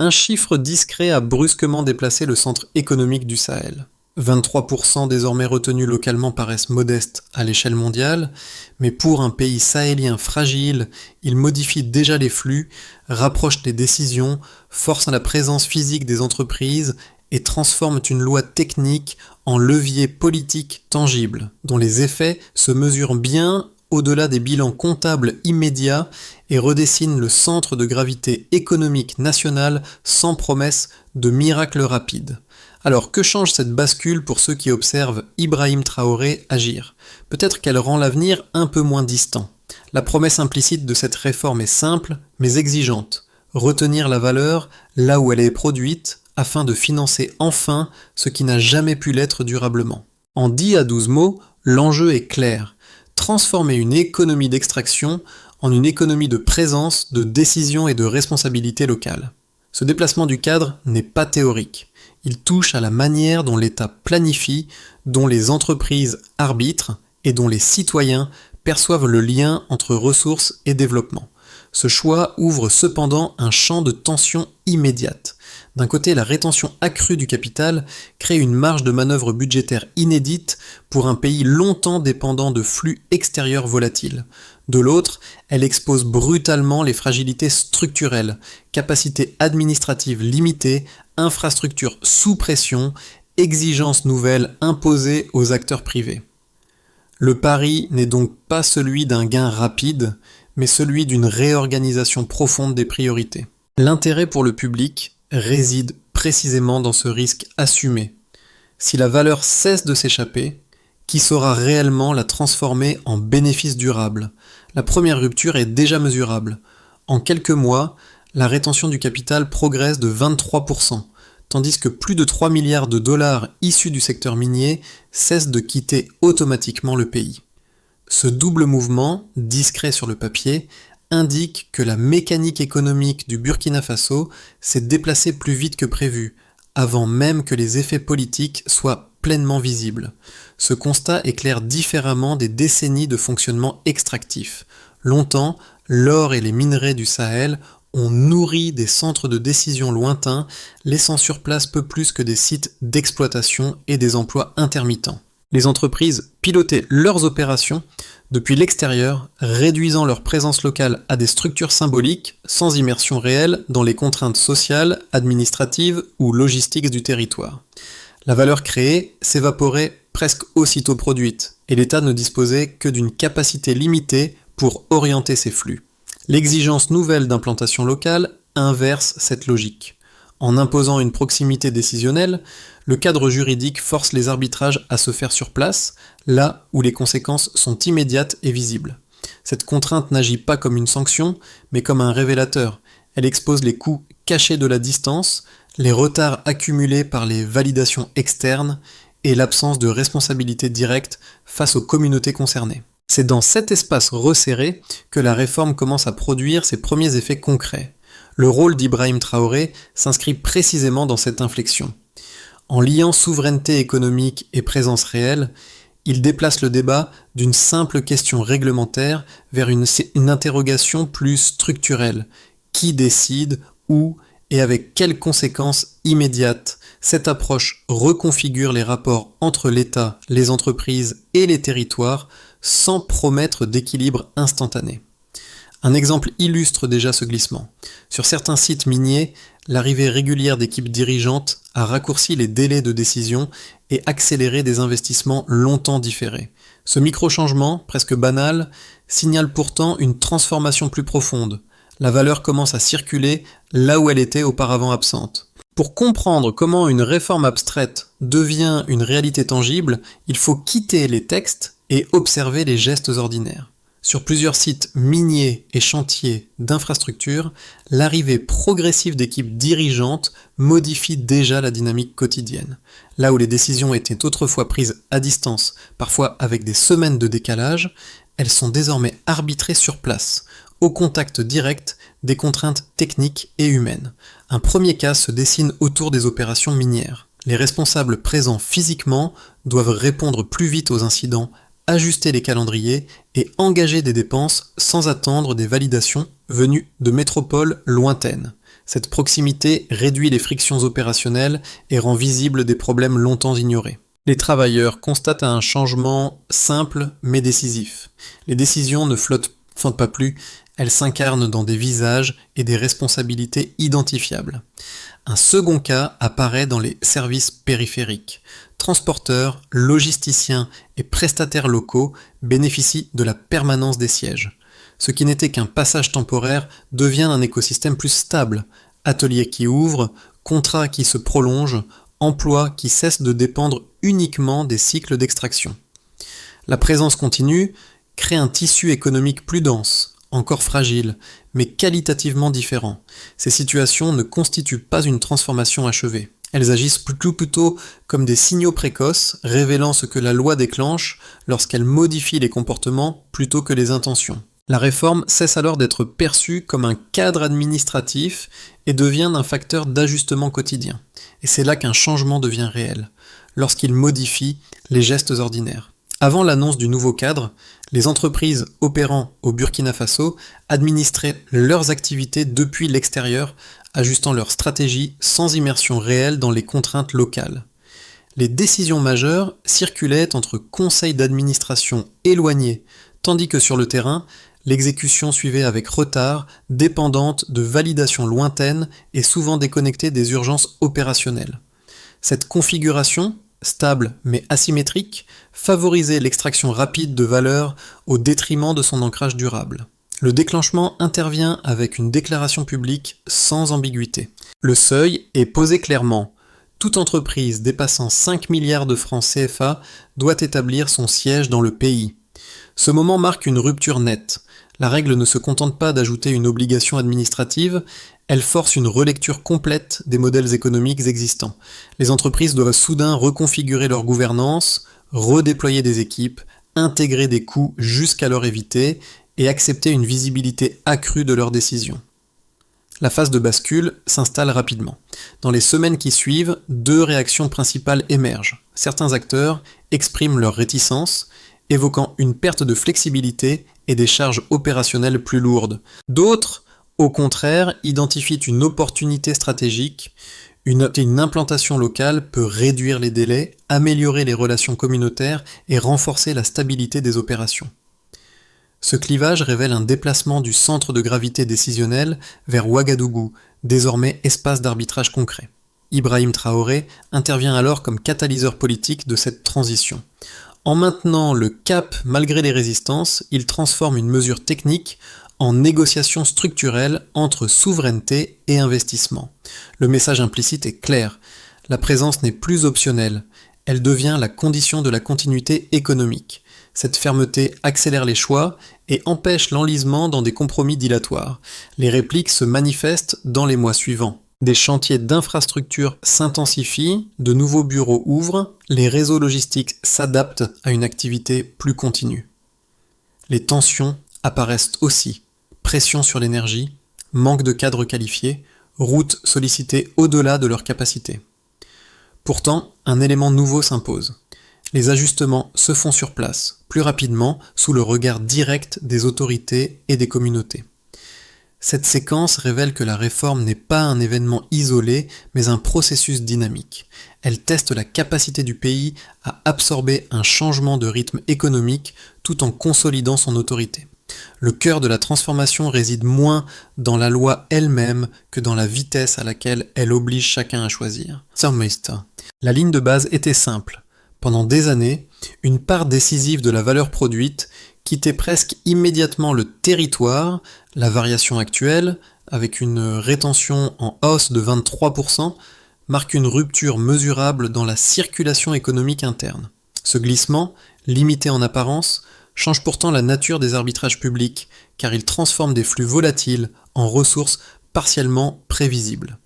Un chiffre discret a brusquement déplacé le centre économique du Sahel. 23% désormais retenus localement paraissent modestes à l'échelle mondiale, mais pour un pays sahélien fragile, il modifie déjà les flux, rapproche les décisions, force à la présence physique des entreprises et transforme une loi technique en levier politique tangible, dont les effets se mesurent bien au-delà des bilans comptables immédiats et redessine le centre de gravité économique national sans promesse de miracle rapide. Alors que change cette bascule pour ceux qui observent Ibrahim Traoré agir? Peut-être qu'elle rend l'avenir un peu moins distant. La promesse implicite de cette réforme est simple mais exigeante. Retenir la valeur là où elle est produite afin de financer enfin ce qui n'a jamais pu l'être durablement. En 10 à 12 mots, l'enjeu est clair. Transformer une économie d'extraction en une économie de présence, de décision et de responsabilité locale. Ce déplacement du cadre n'est pas théorique. Il touche à la manière dont l'État planifie, dont les entreprises arbitrent et dont les citoyens perçoivent le lien entre ressources et développement. Ce choix ouvre cependant un champ de tension immédiate. D'un côté, la rétention accrue du capital crée une marge de manœuvre budgétaire inédite pour un pays longtemps dépendant de flux extérieurs volatiles. De l'autre, elle expose brutalement les fragilités structurelles, capacités administratives limitées, infrastructures sous pression, exigences nouvelles imposées aux acteurs privés. Le pari n'est donc pas celui d'un gain rapide, mais celui d'une réorganisation profonde des priorités. L'intérêt pour le public réside précisément dans ce risque assumé. Si la valeur cesse de s'échapper, qui saura réellement la transformer en bénéfice durable? La première rupture est déjà mesurable. En quelques mois, la rétention du capital progresse de 23%, tandis que plus de 3 milliards de dollars issus du secteur minier cessent de quitter automatiquement le pays. Ce double mouvement, discret sur le papier, indique que la mécanique économique du Burkina Faso s'est déplacée plus vite que prévu, avant même que les effets politiques soient pleinement visibles. Ce constat éclaire différemment des décennies de fonctionnement extractif. Longtemps, l'or et les minerais du Sahel ont nourri des centres de décision lointains, laissant sur place peu plus que des sites d'exploitation et des emplois intermittents. Les entreprises pilotaient leurs opérations depuis l'extérieur, réduisant leur présence locale à des structures symboliques, sans immersion réelle dans les contraintes sociales, administratives ou logistiques du territoire. La valeur créée s'évaporait presque aussitôt produite, et l'État ne disposait que d'une capacité limitée pour orienter ses flux. L'exigence nouvelle d'implantation locale inverse cette logique. En imposant une proximité décisionnelle, le cadre juridique force les arbitrages à se faire sur place, là où les conséquences sont immédiates et visibles. Cette contrainte n'agit pas comme une sanction, mais comme un révélateur. Elle expose les coûts cachés de la distance, les retards accumulés par les validations externes et l'absence de responsabilité directe face aux communautés concernées. C'est dans cet espace resserré que la réforme commence à produire ses premiers effets concrets. Le rôle d'Ibrahim Traoré s'inscrit précisément dans cette inflexion. En liant souveraineté économique et présence réelle, il déplace le débat d'une simple question réglementaire vers une interrogation plus structurelle. Qui décide, où et avec quelles conséquences immédiates? Cette approche reconfigure les rapports entre l'État, les entreprises et les territoires sans promettre d'équilibre instantané. Un exemple illustre déjà ce glissement. Sur certains sites miniers, l'arrivée régulière d'équipes dirigeantes a raccourci les délais de décision et accéléré des investissements longtemps différés. Ce micro-changement, presque banal, signale pourtant une transformation plus profonde. La valeur commence à circuler là où elle était auparavant absente. Pour comprendre comment une réforme abstraite devient une réalité tangible, il faut quitter les textes et observer les gestes ordinaires. Sur plusieurs sites miniers et chantiers d'infrastructures, l'arrivée progressive d'équipes dirigeantes modifie déjà la dynamique quotidienne. Là où les décisions étaient autrefois prises à distance, parfois avec des semaines de décalage, elles sont désormais arbitrées sur place, au contact direct des contraintes techniques et humaines. Un premier cas se dessine autour des opérations minières. Les responsables présents physiquement doivent répondre plus vite aux incidents, ajuster les calendriers et engager des dépenses sans attendre des validations venues de métropoles lointaines. Cette proximité réduit les frictions opérationnelles et rend visibles des problèmes longtemps ignorés. Les travailleurs constatent un changement simple mais décisif. Les décisions ne flottent pas plus, elles s'incarnent dans des visages et des responsabilités identifiables. Un second cas apparaît dans les services périphériques. Transporteurs, logisticiens et prestataires locaux bénéficient de la permanence des sièges. Ce qui n'était qu'un passage temporaire devient un écosystème plus stable. Ateliers qui ouvrent, contrats qui se prolongent, emplois qui cessent de dépendre uniquement des cycles d'extraction. La présence continue crée un tissu économique plus dense, encore fragile, mais qualitativement différent. Ces situations ne constituent pas une transformation achevée. Elles agissent plutôt comme des signaux précoces, révélant ce que la loi déclenche lorsqu'elle modifie les comportements plutôt que les intentions. La réforme cesse alors d'être perçue comme un cadre administratif et devient un facteur d'ajustement quotidien. Et c'est là qu'un changement devient réel, lorsqu'il modifie les gestes ordinaires. Avant l'annonce du nouveau cadre, les entreprises opérant au Burkina Faso administraient leurs activités depuis l'extérieur, ajustant leur stratégie sans immersion réelle dans les contraintes locales. Les décisions majeures circulaient entre conseils d'administration éloignés, tandis que sur le terrain, l'exécution suivait avec retard, dépendante de validations lointaines et souvent déconnectée des urgences opérationnelles. Cette configuration, stable mais asymétrique, favorisait l'extraction rapide de valeur au détriment de son ancrage durable. Le déclenchement intervient avec une déclaration publique sans ambiguïté. Le seuil est posé clairement. Toute entreprise dépassant 5 milliards de francs CFA doit établir son siège dans le pays. Ce moment marque une rupture nette. La règle ne se contente pas d'ajouter une obligation administrative, elle force une relecture complète des modèles économiques existants. Les entreprises doivent soudain reconfigurer leur gouvernance, redéployer des équipes, intégrer des coûts jusqu'alors évités et accepter une visibilité accrue de leurs décisions. La phase de bascule s'installe rapidement. Dans les semaines qui suivent, deux réactions principales émergent. Certains acteurs expriment leur réticence, évoquant une perte de flexibilité et des charges opérationnelles plus lourdes. D'autres, au contraire, identifient une opportunité stratégique. Une implantation locale peut réduire les délais, améliorer les relations communautaires et renforcer la stabilité des opérations. Ce clivage révèle un déplacement du centre de gravité décisionnel vers Ouagadougou, désormais espace d'arbitrage concret. Ibrahim Traoré intervient alors comme catalyseur politique de cette transition. En maintenant le cap malgré les résistances, il transforme une mesure technique en négociation structurelle entre souveraineté et investissement. Le message implicite est clair, la présence n'est plus optionnelle, elle devient la condition de la continuité économique. Cette fermeté accélère les choix et empêche l'enlisement dans des compromis dilatoires. Les répliques se manifestent dans les mois suivants. Des chantiers d'infrastructures s'intensifient, de nouveaux bureaux ouvrent, les réseaux logistiques s'adaptent à une activité plus continue. Les tensions apparaissent aussi. Pression sur l'énergie, manque de cadres qualifiés, routes sollicitées au-delà de leur capacité. Pourtant, un élément nouveau s'impose. Les ajustements se font sur place, plus rapidement, sous le regard direct des autorités et des communautés. Cette séquence révèle que la réforme n'est pas un événement isolé, mais un processus dynamique. Elle teste la capacité du pays à absorber un changement de rythme économique tout en consolidant son autorité. Le cœur de la transformation réside moins dans la loi elle-même que dans la vitesse à laquelle elle oblige chacun à choisir. La ligne de base était simple. Pendant des années, une part décisive de la valeur produite quittait presque immédiatement le territoire, la variation actuelle, avec une rétention en hausse de 23%, marque une rupture mesurable dans la circulation économique interne. Ce glissement, limité en apparence, change pourtant la nature des arbitrages publics, car il transforme des flux volatiles en ressources partiellement prévisibles.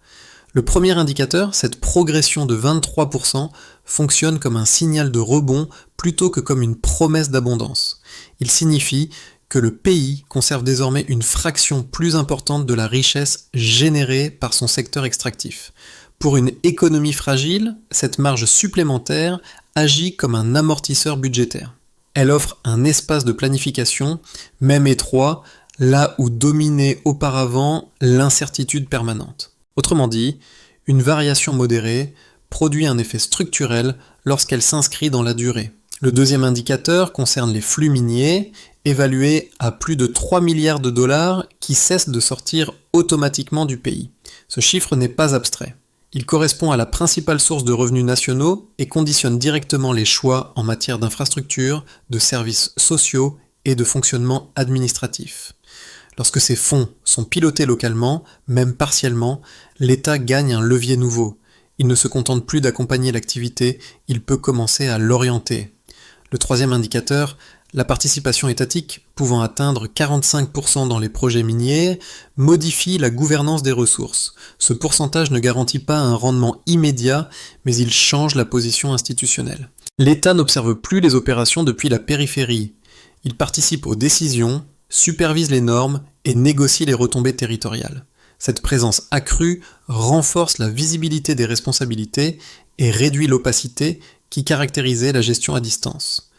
Le premier indicateur, cette progression de 23%, fonctionne comme un signal de rebond plutôt que comme une promesse d'abondance. Il signifie que le pays conserve désormais une fraction plus importante de la richesse générée par son secteur extractif. Pour une économie fragile, cette marge supplémentaire agit comme un amortisseur budgétaire. Elle offre un espace de planification, même étroit, là où dominait auparavant l'incertitude permanente. Autrement dit, une variation modérée produit un effet structurel lorsqu'elle s'inscrit dans la durée. Le deuxième indicateur concerne les flux miniers, évalués à plus de 3 milliards de dollars qui cessent de sortir automatiquement du pays. Ce chiffre n'est pas abstrait. Il correspond à la principale source de revenus nationaux et conditionne directement les choix en matière d'infrastructures, de services sociaux et de fonctionnement administratif. Lorsque ces fonds sont pilotés localement, même partiellement, l'État gagne un levier nouveau. Il ne se contente plus d'accompagner l'activité, il peut commencer à l'orienter. Le troisième indicateur, la participation étatique, pouvant atteindre 45% dans les projets miniers, modifie la gouvernance des ressources. Ce pourcentage ne garantit pas un rendement immédiat, mais il change la position institutionnelle. L'État n'observe plus les opérations depuis la périphérie. Il participe aux décisions, supervise les normes et négocie les retombées territoriales. Cette présence accrue renforce la visibilité des responsabilités et réduit l'opacité qui caractérisait la gestion à distance.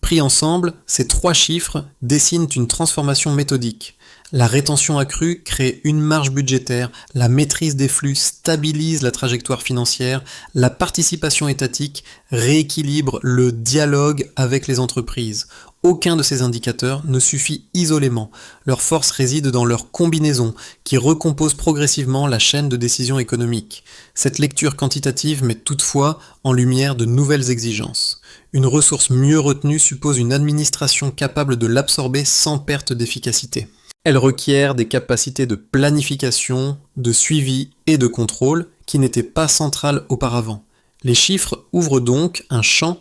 Pris ensemble, ces trois chiffres dessinent une transformation méthodique. La rétention accrue crée une marge budgétaire, la maîtrise des flux stabilise la trajectoire financière, la participation étatique rééquilibre le dialogue avec les entreprises. Aucun de ces indicateurs ne suffit isolément. Leur force réside dans leur combinaison, qui recompose progressivement la chaîne de décision économique. Cette lecture quantitative met toutefois en lumière de nouvelles exigences. Une ressource mieux retenue suppose une administration capable de l'absorber sans perte d'efficacité. Elle requiert des capacités de planification, de suivi et de contrôle qui n'étaient pas centrales auparavant. Les chiffres ouvrent donc un champ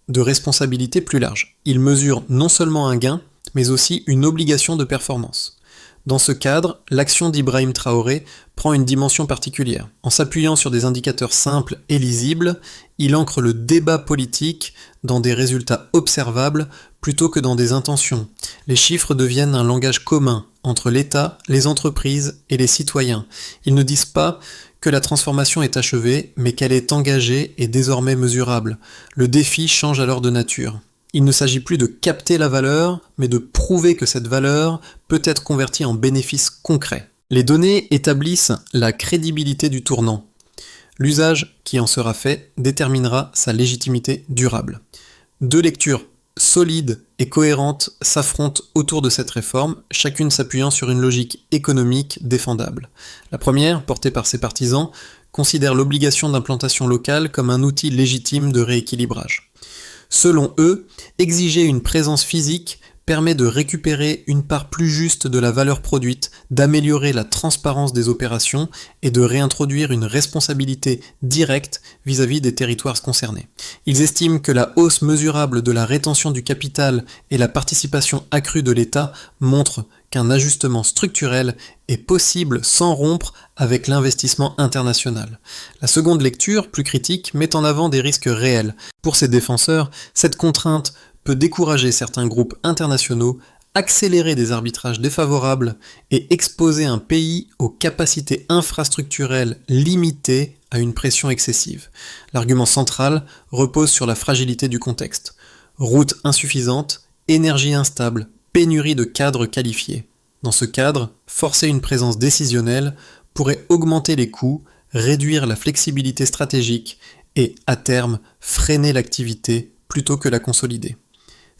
de responsabilité plus large. Ils mesurent non seulement un gain, mais aussi une obligation de performance. Dans ce cadre, l'action d'Ibrahim Traoré prend une dimension particulière. En s'appuyant sur des indicateurs simples et lisibles, il ancre le débat politique dans des résultats observables plutôt que dans des intentions. Les chiffres deviennent un langage commun entre l'État, les entreprises et les citoyens. Ils ne disent pas que la transformation est achevée, mais qu'elle est engagée et désormais mesurable. Le défi change alors de nature. Il ne s'agit plus de capter la valeur, mais de prouver que cette valeur peut être convertie en bénéfices concrets. Les données établissent la crédibilité du tournant. L'usage qui en sera fait déterminera sa légitimité durable. Deux lectures solides et cohérentes s'affrontent autour de cette réforme, chacune s'appuyant sur une logique économique défendable. La première, portée par ses partisans, considère l'obligation d'implantation locale comme un outil légitime de rééquilibrage. Selon eux, exiger une présence physique permet de récupérer une part plus juste de la valeur produite, d'améliorer la transparence des opérations et de réintroduire une responsabilité directe vis-à-vis des territoires concernés. Ils estiment que la hausse mesurable de la rétention du capital et la participation accrue de l'État montrent qu'un ajustement structurel est possible sans rompre avec l'investissement international. La seconde lecture, plus critique, met en avant des risques réels. Pour ses défenseurs, cette contrainte peut décourager certains groupes internationaux, accélérer des arbitrages défavorables et exposer un pays aux capacités infrastructurelles limitées à une pression excessive. L'argument central repose sur la fragilité du contexte. Routes insuffisantes, énergie instable, pénurie de cadres qualifiés. Dans ce cadre, forcer une présence décisionnelle pourrait augmenter les coûts, réduire la flexibilité stratégique et, à terme, freiner l'activité plutôt que la consolider.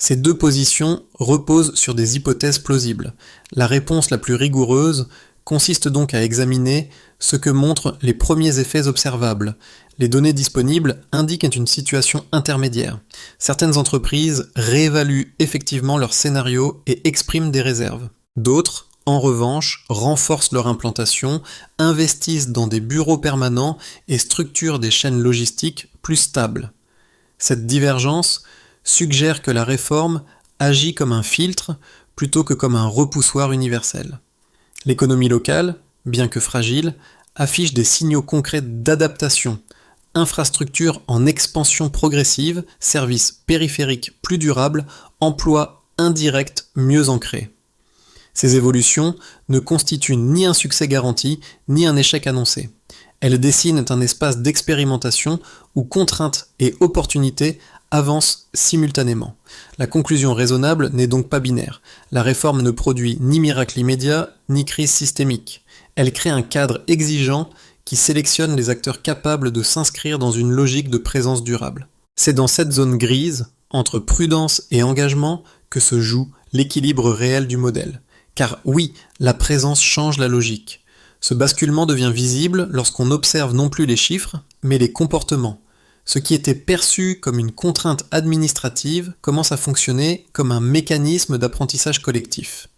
Ces deux positions reposent sur des hypothèses plausibles. La réponse la plus rigoureuse consiste donc à examiner ce que montrent les premiers effets observables. Les données disponibles indiquent une situation intermédiaire. Certaines entreprises réévaluent effectivement leur scénario et expriment des réserves. D'autres, en revanche, renforcent leur implantation, investissent dans des bureaux permanents et structurent des chaînes logistiques plus stables. Cette divergence suggère que la réforme agit comme un filtre plutôt que comme un repoussoir universel. L'économie locale, bien que fragile, affiche des signaux concrets d'adaptation. Infrastructures en expansion progressive, services périphériques plus durables, emplois indirects mieux ancrés. Ces évolutions ne constituent ni un succès garanti, ni un échec annoncé. Elles dessinent un espace d'expérimentation où contraintes et opportunités avancent simultanément. La conclusion raisonnable n'est donc pas binaire. La réforme ne produit ni miracle immédiat, ni crise systémique. Elle crée un cadre exigeant qui sélectionne les acteurs capables de s'inscrire dans une logique de présence durable. C'est dans cette zone grise, entre prudence et engagement, que se joue l'équilibre réel du modèle. Car oui, la présence change la logique. Ce basculement devient visible lorsqu'on observe non plus les chiffres, mais les comportements. Ce qui était perçu comme une contrainte administrative commence à fonctionner comme un mécanisme d'apprentissage collectif.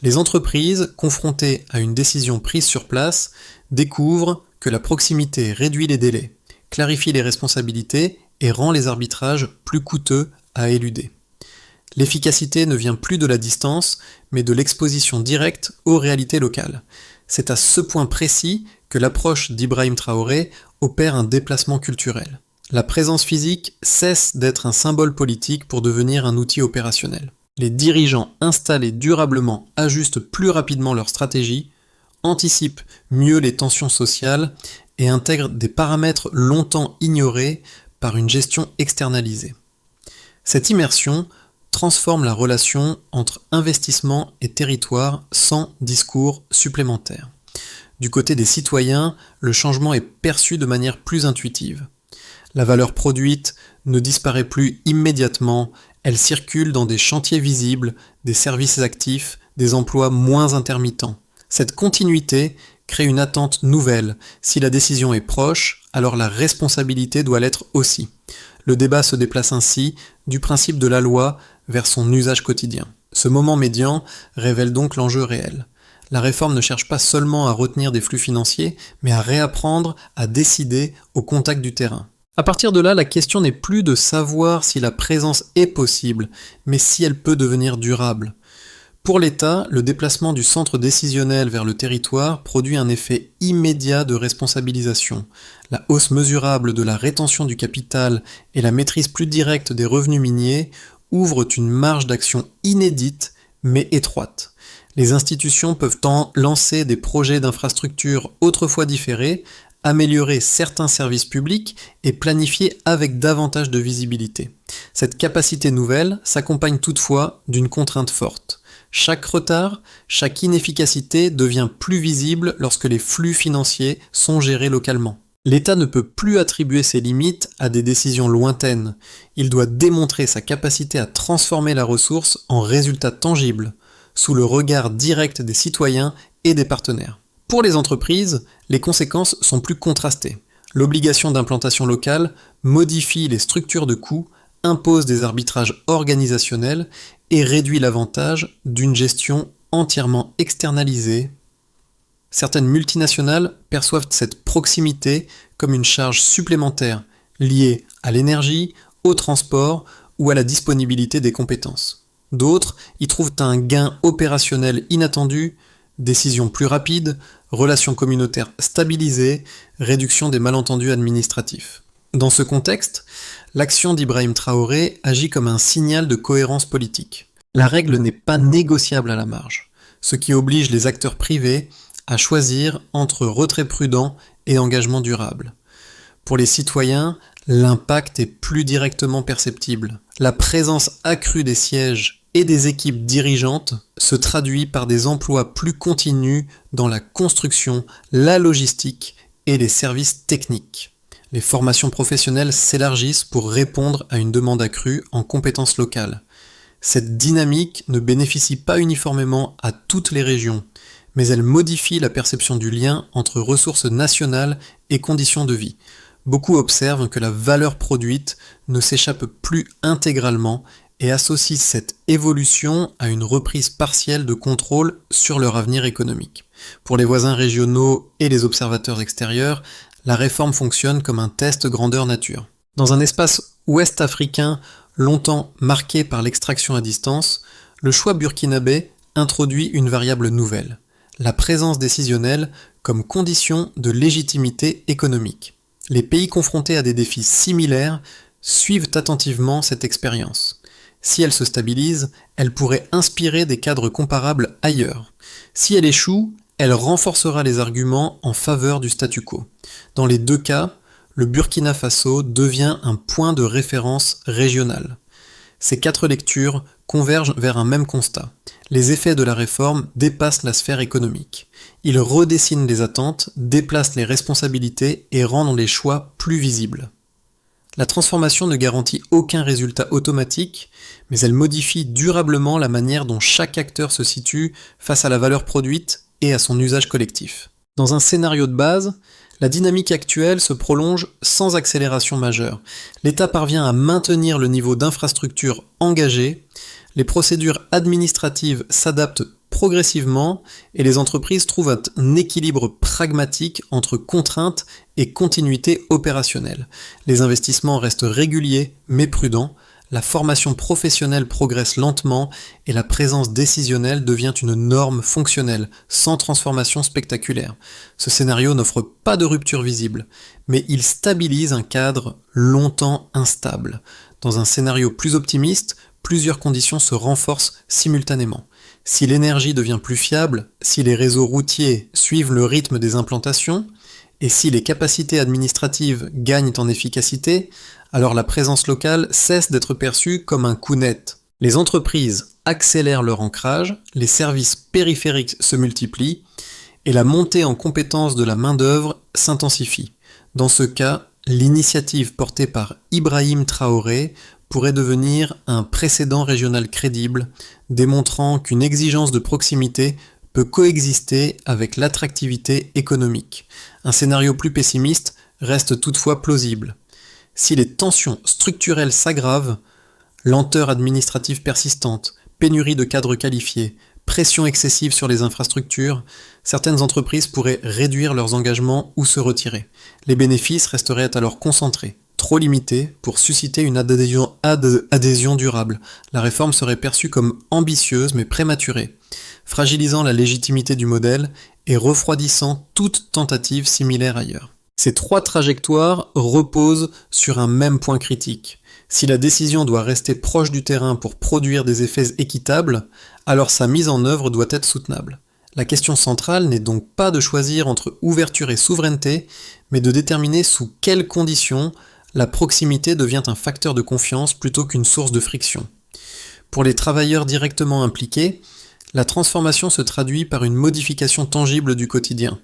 Les entreprises, confrontées à une décision prise sur place, découvrent que la proximité réduit les délais, clarifie les responsabilités et rend les arbitrages plus coûteux à éluder. L'efficacité ne vient plus de la distance, mais de l'exposition directe aux réalités locales. C'est à ce point précis que l'approche d'Ibrahim Traoré opère un déplacement culturel. La présence physique cesse d'être un symbole politique pour devenir un outil opérationnel. Les dirigeants installés durablement ajustent plus rapidement leur stratégie, anticipent mieux les tensions sociales et intègrent des paramètres longtemps ignorés par une gestion externalisée. Cette immersion transforme la relation entre investissement et territoire sans discours supplémentaire. Du côté des citoyens, le changement est perçu de manière plus intuitive. La valeur produite ne disparaît plus immédiatement, elle circule dans des chantiers visibles, des services actifs, des emplois moins intermittents. Cette continuité crée une attente nouvelle. Si la décision est proche, alors la responsabilité doit l'être aussi. Le débat se déplace ainsi du principe de la loi vers son usage quotidien. Ce moment médian révèle donc l'enjeu réel. La réforme ne cherche pas seulement à retenir des flux financiers, mais à réapprendre à décider au contact du terrain. À partir de là, la question n'est plus de savoir si la présence est possible, mais si elle peut devenir durable. Pour l'État, le déplacement du centre décisionnel vers le territoire produit un effet immédiat de responsabilisation. La hausse mesurable de la rétention du capital et la maîtrise plus directe des revenus miniers ouvrent une marge d'action inédite, mais étroite. Les institutions peuvent lancer des projets d'infrastructures autrefois différés, améliorer certains services publics et planifier avec davantage de visibilité. Cette capacité nouvelle s'accompagne toutefois d'une contrainte forte. Chaque retard, chaque inefficacité devient plus visible lorsque les flux financiers sont gérés localement. L'État ne peut plus attribuer ses limites à des décisions lointaines. Il doit démontrer sa capacité à transformer la ressource en résultat tangible, sous le regard direct des citoyens et des partenaires. Pour les entreprises, les conséquences sont plus contrastées. L'obligation d'implantation locale modifie les structures de coûts, impose des arbitrages organisationnels et réduit l'avantage d'une gestion entièrement externalisée. Certaines multinationales perçoivent cette proximité comme une charge supplémentaire liée à l'énergie, au transport ou à la disponibilité des compétences. D'autres y trouvent un gain opérationnel inattendu, décisions plus rapides, relations communautaires stabilisées, réduction des malentendus administratifs. Dans ce contexte, l'action d'Ibrahim Traoré agit comme un signal de cohérence politique. La règle n'est pas négociable à la marge, ce qui oblige les acteurs privés à choisir entre retrait prudent et engagement durable. Pour les citoyens, l'impact est plus directement perceptible. La présence accrue des sièges et des équipes dirigeantes se traduit par des emplois plus continus dans la construction, la logistique et les services techniques. Les formations professionnelles s'élargissent pour répondre à une demande accrue en compétences locales. Cette dynamique ne bénéficie pas uniformément à toutes les régions, mais elle modifie la perception du lien entre ressources nationales et conditions de vie. Beaucoup observent que la valeur produite ne s'échappe plus intégralement et associent cette évolution à une reprise partielle de contrôle sur leur avenir économique. Pour les voisins régionaux et les observateurs extérieurs, la réforme fonctionne comme un test grandeur nature. Dans un espace ouest-africain longtemps marqué par l'extraction à distance, le choix burkinabé introduit une variable nouvelle, la présence décisionnelle comme condition de légitimité économique. Les pays confrontés à des défis similaires suivent attentivement cette expérience. Si elle se stabilise, elle pourrait inspirer des cadres comparables ailleurs. Si elle échoue, elle renforcera les arguments en faveur du statu quo. Dans les deux cas, le Burkina Faso devient un point de référence régional. Ces 4 lectures convergent vers un même constat. Les effets de la réforme dépassent la sphère économique. Ils redessinent les attentes, déplacent les responsabilités et rendent les choix plus visibles. La transformation ne garantit aucun résultat automatique, mais elle modifie durablement la manière dont chaque acteur se situe face à la valeur produite et à son usage collectif. Dans un scénario de base, la dynamique actuelle se prolonge sans accélération majeure. L'État parvient à maintenir le niveau d'infrastructure engagé, les procédures administratives s'adaptent progressivement et les entreprises trouvent un équilibre pragmatique entre contraintes et continuité opérationnelle. Les investissements restent réguliers mais prudents, la formation professionnelle progresse lentement et la présence décisionnelle devient une norme fonctionnelle, sans transformation spectaculaire. Ce scénario n'offre pas de rupture visible, mais il stabilise un cadre longtemps instable. Dans un scénario plus optimiste, plusieurs conditions se renforcent simultanément. Si l'énergie devient plus fiable, si les réseaux routiers suivent le rythme des implantations, et si les capacités administratives gagnent en efficacité, alors la présence locale cesse d'être perçue comme un coût net. Les entreprises accélèrent leur ancrage, les services périphériques se multiplient, et la montée en compétence de la main-d'œuvre s'intensifie. Dans ce cas, l'initiative portée par Ibrahim Traoré pourrait devenir un précédent régional crédible, démontrant qu'une exigence de proximité peut coexister avec l'attractivité économique. Un scénario plus pessimiste reste toutefois plausible. Si les tensions structurelles s'aggravent, lenteur administrative persistante, pénurie de cadres qualifiés, pression excessive sur les infrastructures, certaines entreprises pourraient réduire leurs engagements ou se retirer. Les bénéfices resteraient alors concentrés, trop limités pour susciter une adhésion durable. La réforme serait perçue comme ambitieuse mais prématurée, fragilisant la légitimité du modèle et refroidissant toute tentative similaire ailleurs. Ces 3 trajectoires reposent sur un même point critique. Si la décision doit rester proche du terrain pour produire des effets équitables, alors sa mise en œuvre doit être soutenable. La question centrale n'est donc pas de choisir entre ouverture et souveraineté, mais de déterminer sous quelles conditions la proximité devient un facteur de confiance plutôt qu'une source de friction. Pour les travailleurs directement impliqués, la transformation se traduit par une modification tangible du quotidien.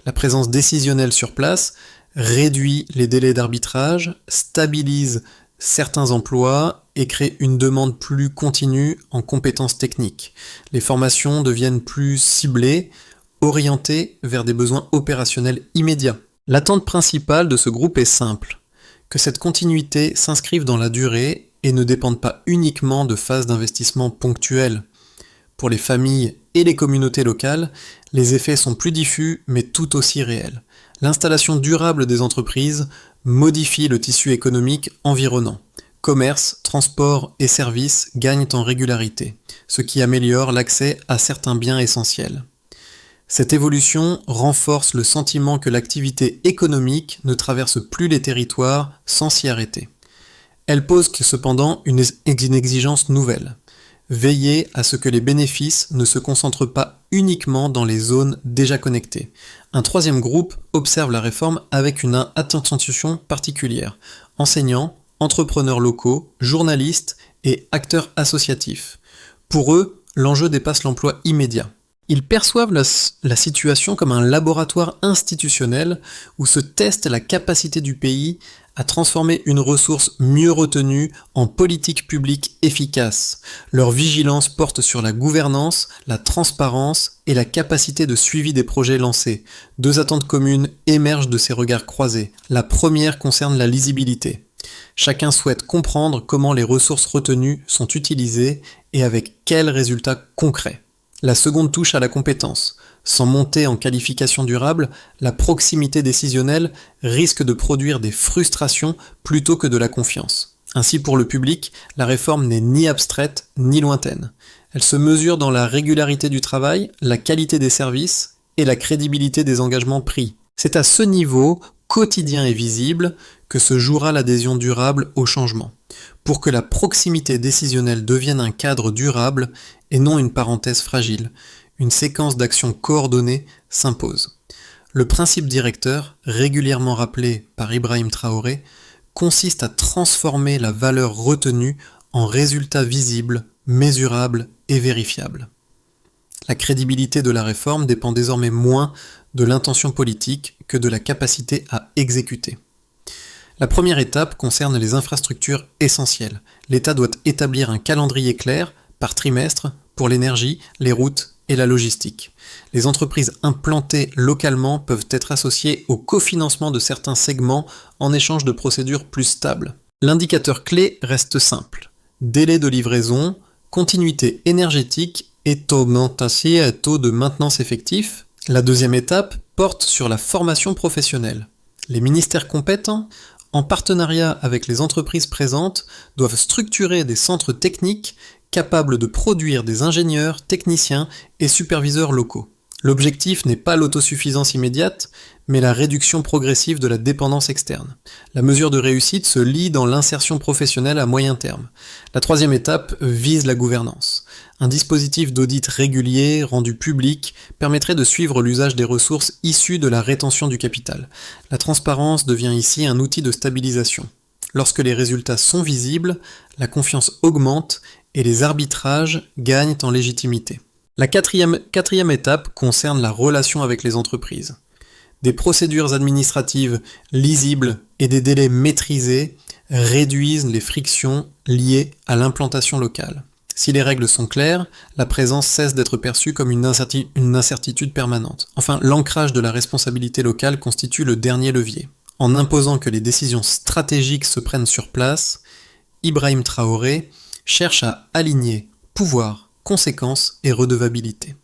La présence décisionnelle sur place réduit les délais d'arbitrage, stabilise certains emplois et crée une demande plus continue en compétences techniques. Les formations deviennent plus ciblées, orientées vers des besoins opérationnels immédiats. L'attente principale de ce groupe est simple, que cette continuité s'inscrive dans la durée et ne dépende pas uniquement de phases d'investissement ponctuelles. Pour les familles et les communautés locales, les effets sont plus diffus mais tout aussi réels. L'installation durable des entreprises modifie le tissu économique environnant. Commerce, transport et services gagnent en régularité, ce qui améliore l'accès à certains biens essentiels. Cette évolution renforce le sentiment que l'activité économique ne traverse plus les territoires sans s'y arrêter. Elle pose cependant une exigence nouvelle. Veiller à ce que les bénéfices ne se concentrent pas uniquement dans les zones déjà connectées. Un 3e groupe observe la réforme avec une attention particulière. Enseignants, entrepreneurs locaux, journalistes et acteurs associatifs. Pour eux, l'enjeu dépasse l'emploi immédiat. Ils perçoivent la situation comme un laboratoire institutionnel où se teste la capacité du pays à transformer une ressource mieux retenue en politique publique efficace. Leur vigilance porte sur la gouvernance, la transparence et la capacité de suivi des projets lancés. 2 attentes communes émergent de ces regards croisés. La première concerne la lisibilité. Chacun souhaite comprendre comment les ressources retenues sont utilisées et avec quels résultats concrets. La seconde touche à la compétence. Sans monter en qualification durable, la proximité décisionnelle risque de produire des frustrations plutôt que de la confiance. Ainsi pour le public, la réforme n'est ni abstraite ni lointaine. Elle se mesure dans la régularité du travail, la qualité des services et la crédibilité des engagements pris. C'est à ce niveau, quotidien et visible, que se jouera l'adhésion durable au changement. Pour que la proximité décisionnelle devienne un cadre durable et non une parenthèse fragile, une séquence d'actions coordonnées s'impose. Le principe directeur, régulièrement rappelé par Ibrahim Traoré, consiste à transformer la valeur retenue en résultats visibles, mesurables et vérifiables. La crédibilité de la réforme dépend désormais moins de l'intention politique que de la capacité à exécuter. La première étape concerne les infrastructures essentielles. L'État doit établir un calendrier clair, par trimestre, pour l'énergie, les routes et la logistique. Les entreprises implantées localement peuvent être associées au cofinancement de certains segments en échange de procédures plus stables. L'indicateur clé reste simple. Délai de livraison, continuité énergétique et taux de maintenance effectif. La deuxième étape porte sur la formation professionnelle. Les ministères compétents, en partenariat avec les entreprises présentes, doivent structurer des centres techniques capables de produire des ingénieurs, techniciens et superviseurs locaux. L'objectif n'est pas l'autosuffisance immédiate, mais la réduction progressive de la dépendance externe. La mesure de réussite se lie dans l'insertion professionnelle à moyen terme. La troisième étape vise la gouvernance. Un dispositif d'audit régulier, rendu public, permettrait de suivre l'usage des ressources issues de la rétention du capital. La transparence devient ici un outil de stabilisation. Lorsque les résultats sont visibles, la confiance augmente et les arbitrages gagnent en légitimité. La quatrième étape concerne la relation avec les entreprises. Des procédures administratives lisibles et des délais maîtrisés réduisent les frictions liées à l'implantation locale. Si les règles sont claires, la présence cesse d'être perçue comme une incertitude permanente. Enfin, l'ancrage de la responsabilité locale constitue le dernier levier. En imposant que les décisions stratégiques se prennent sur place, Ibrahim Traoré cherche à aligner pouvoir, conséquences et redevabilité.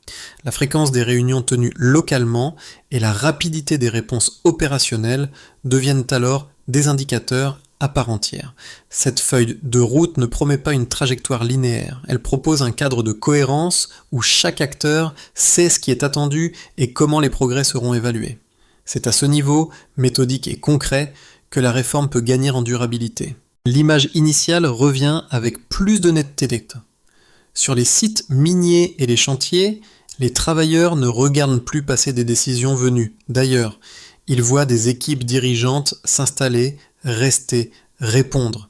La fréquence des réunions tenues localement et la rapidité des réponses opérationnelles deviennent alors des indicateurs à part entière. Cette feuille de route ne promet pas une trajectoire linéaire, elle propose un cadre de cohérence où chaque acteur sait ce qui est attendu et comment les progrès seront évalués. C'est à ce niveau, méthodique et concret, que la réforme peut gagner en durabilité. L'image initiale revient avec plus de netteté. Sur les sites miniers et les chantiers, les travailleurs ne regardent plus passer des décisions venues. D'ailleurs, ils voient des équipes dirigeantes s'installer, rester, répondre.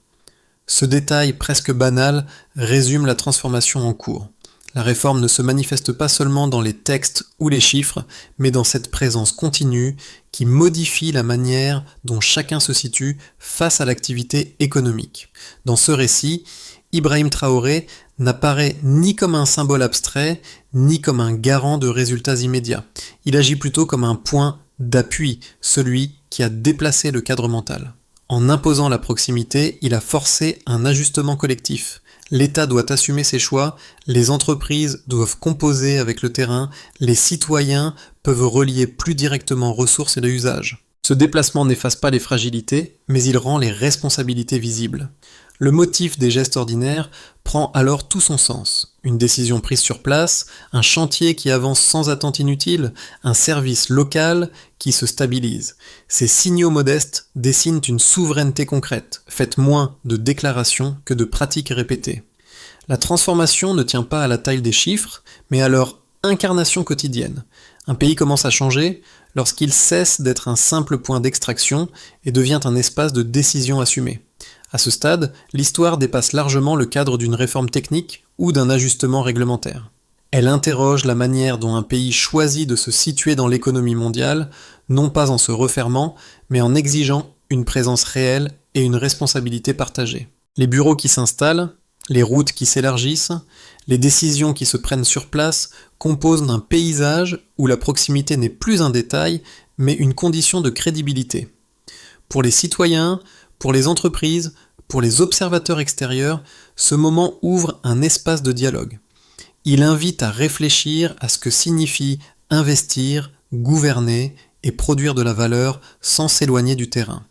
Ce détail presque banal résume la transformation en cours. La réforme ne se manifeste pas seulement dans les textes ou les chiffres, mais dans cette présence continue qui modifie la manière dont chacun se situe face à l'activité économique. Dans ce récit, Ibrahim Traoré n'apparaît ni comme un symbole abstrait, ni comme un garant de résultats immédiats. Il agit plutôt comme un point d'appui, celui qui a déplacé le cadre mental. En imposant la proximité, il a forcé un ajustement collectif. L'État doit assumer ses choix, les entreprises doivent composer avec le terrain, les citoyens peuvent relier plus directement ressources et usages. Ce déplacement n'efface pas les fragilités, mais il rend les responsabilités visibles. Le motif des gestes ordinaires prend alors tout son sens. Une décision prise sur place, un chantier qui avance sans attente inutile, un service local qui se stabilise. Ces signaux modestes dessinent une souveraineté concrète, faite moins de déclarations que de pratiques répétées. La transformation ne tient pas à la taille des chiffres, mais à leur incarnation quotidienne. Un pays commence à changer lorsqu'il cesse d'être un simple point d'extraction et devient un espace de décision assumée. À ce stade, l'histoire dépasse largement le cadre d'une réforme technique ou d'un ajustement réglementaire. Elle interroge la manière dont un pays choisit de se situer dans l'économie mondiale, non pas en se refermant, mais en exigeant une présence réelle et une responsabilité partagée. Les bureaux qui s'installent, les routes qui s'élargissent, les décisions qui se prennent sur place composent d'un paysage où la proximité n'est plus un détail, mais une condition de crédibilité. Pour les citoyens, pour les entreprises, pour les observateurs extérieurs, ce moment ouvre un espace de dialogue. Il invite à réfléchir à ce que signifie investir, gouverner et produire de la valeur sans s'éloigner du terrain.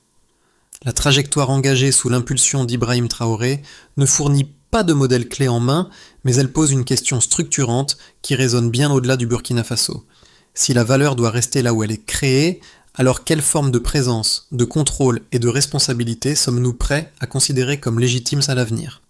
La trajectoire engagée sous l'impulsion d'Ibrahim Traoré ne fournit pas de modèle clé en main, mais elle pose une question structurante qui résonne bien au-delà du Burkina Faso. Si la valeur doit rester là où elle est créée, alors quelle forme de présence, de contrôle et de responsabilité sommes-nous prêts à considérer comme légitimes à l'avenir ?